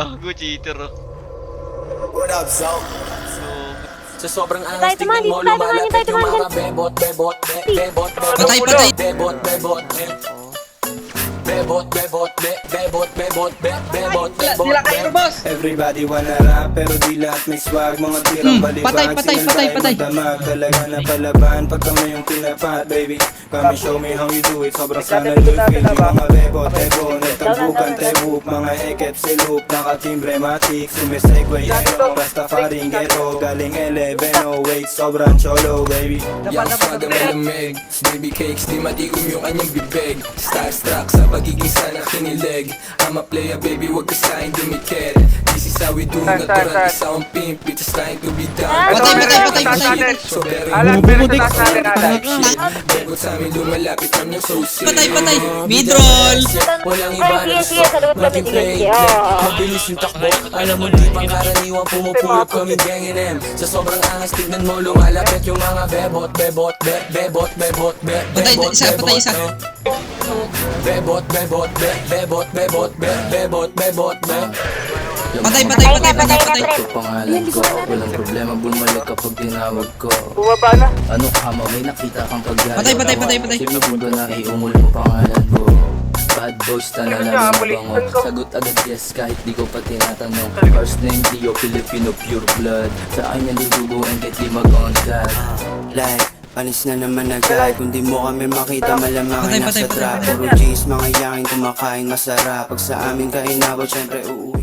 Gago, cheater oh. What up, Zo? Sa sobrang angas tingnan mo lumalapit yung mga bebot, bebot, bebot, Patay, patay. bebot, bebot, bebot, bebot, bebot, bebot, bebot, Sila kayo, boss. Everybody wanna rap pero di lahat may swag. Mga tirang balibag, patay. madamag. Talaga na palaban pag kami yung pinapat, baby. Come and show me how you do it. Sobrang sana lupit yung mga bebo, tebo. Nagtabukan, tebuk, mga ekep, silup. Nakatimbre, matik, sumisegway. Ano, Rastafari, ghetto. Galing 11, wait, sobrang cholo, baby. Yang swag ang malamig, baby cakes, di matikom yung kanyang bibig. Starstruck sa pagiging sana kinilig. I'm a player, baby, wag ka sa'kin dumikit. This is how we do, natural, isa akong pimp. Bitches trying to be down. Patay. So very Alan, pero sa taas natin, Alan. Bebot sa amin lumalapit kami yung susi. Patay. Midroll. Walang iba na gusto maging play. Mabilis yung takbo, alam mo di pang karaniwang pumupulot kami gang M. Sa sobrang angas tignan mo lumalapit yung mga bebot, bebot, bebot, bebot, Patay bebot, isa. bebot, bebot, bebot, bebot, bebot, bebot, Patay. Ito pangalan ko, walang problema bumalik kapag tinawag ko. Bumaba na. Ano ka, may nakita kang paggaya. Patay. Sinubog ko na iungol mo pangalan ko. Bad boys na lang bango. Sagot agad yes kahit di ko pa tinatanong. First name Tio, Filipino pure blood. Sa akin yan duduguin kahit di mag-on-cut. Like, panis na naman agad. Kung di mo kami makita malamang ay Patay. nasa trap. Puro G's, mga yakin kumakain masarap. Pag sa amin kainabot, syempre uuwi.